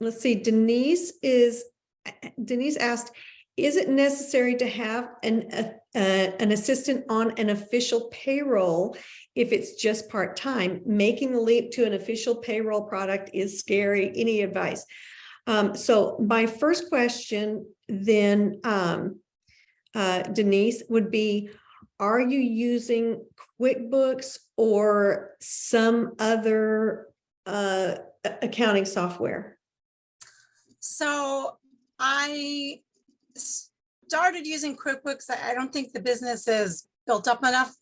let's see, Denise asked, is it necessary to have an assistant on an official payroll if it's just part-time? Making the leap to an official payroll product is scary. Any advice? So my first question then, Denise, would be, are you using QuickBooks or some other accounting software? So I started using QuickBooks. I don't think the business is built up enough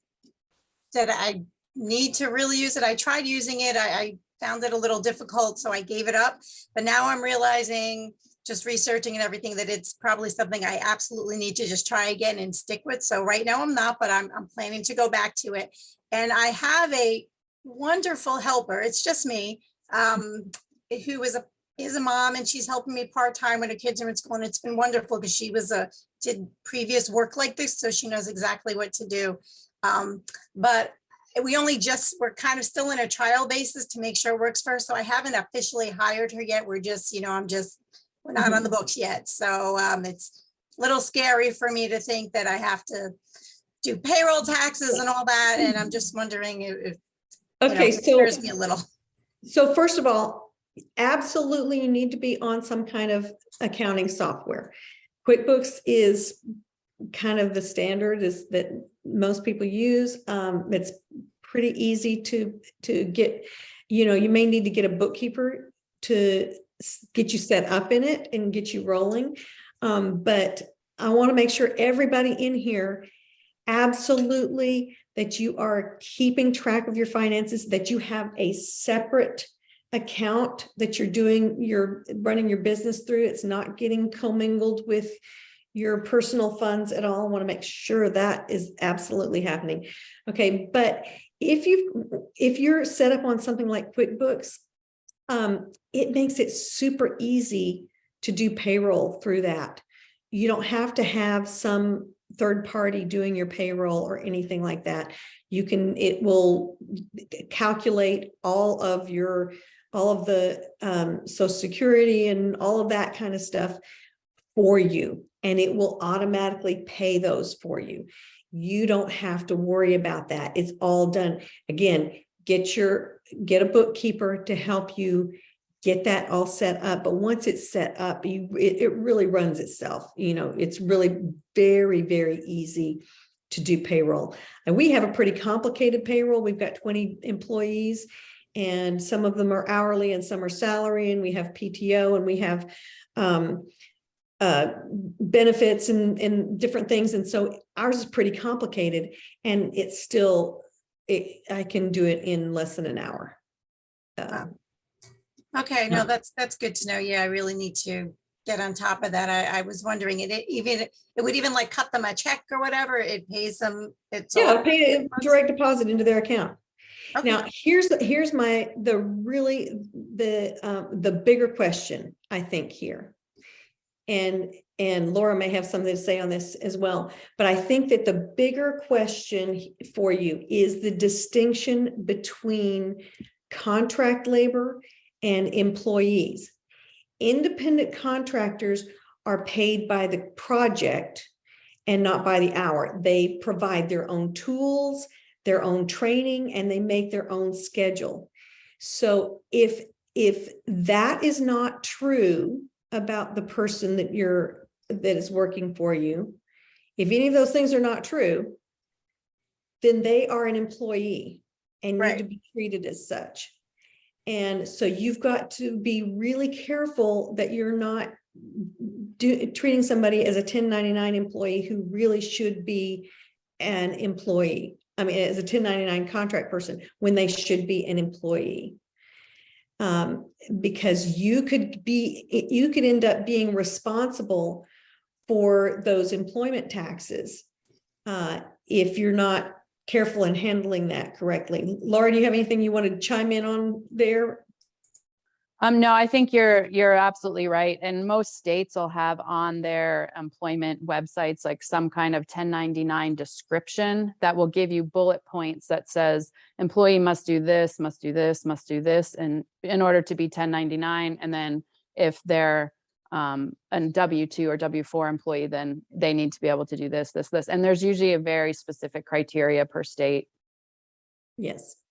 that I need to really use it. I tried using it. I found it a little difficult, so I gave it up. But now I'm realizing, just researching and everything, that it's probably something I absolutely need to just try again and stick with. So right now I'm not, but I'm planning to go back to it. And I have a wonderful helper. It's just me, who is a mom, and she's helping me part-time when her kids are in school. And it's been wonderful because she did previous work like this, so she knows exactly what to do. But we're kind of still in a trial basis to make sure it works for her. So I haven't officially hired her yet. We're just, we're not on the books yet. So it's a little scary for me to think that I have to do payroll taxes and all that. And I'm just wondering if it scares me a little. So first of all, absolutely, you need to be on some kind of accounting software. QuickBooks is kind of the standard is that most people use. It's pretty easy to get, you may need to get a bookkeeper to get you set up in it and get you rolling. But I want to make sure everybody in here, absolutely, that you are keeping track of your finances, that you have a separate account that you're running your business through. It's not getting commingled with your personal funds at all. I want to make sure that is absolutely happening. Okay, but if you're set up on something like QuickBooks, it makes it super easy to do payroll through that. You don't have to have some third party doing your payroll or anything like that. It will calculate all of the Social Security and all of that kind of stuff for you, and it will automatically pay those for you. You don't have to worry about that. It's all done. Again, get a bookkeeper to help you get that all set up. But once it's set up, it really runs itself. It's really very, very easy to do payroll. And we have a pretty complicated payroll. We've got 20 employees, and some of them are hourly and some are salary, and we have PTO, and we have benefits and different things. And so ours is pretty complicated, and it's still, I can do it in less than an hour. Okay, no, that's good to know. Yeah, I really need to get on top of that. I was wondering, it would even like cut them a check or whatever. It pays them. It'll pay a direct deposit into their account. Okay. Now, here's the bigger question, I think, here. And Laura may have something to say on this as well, but I think that the bigger question for you is the distinction between contract labor and employees. Independent contractors are paid by the project and not by the hour. They provide their own tools, their own training, and they make their own schedule. So if that is not true about the person that is working for you, if any of those things are not true, then they are an employee and need to be treated as such. And so you've got to be really careful that you're not treating somebody as a 1099 employee who really should be an employee. I mean, as a 1099 contract person when they should be an employee. Because you could end up being responsible for those employment taxes if you're not careful in handling that correctly. Laura, do you have anything you want to chime in on there? No, I think you're absolutely right. And most states will have on their employment websites like some kind of 1099 description that will give you bullet points that says employee must do this, must do this, must do this, and in order to be 1099. And then if they're a W-2 or W-4 employee, then they need to be able to do this. And there's usually a very specific criteria per state. Yes.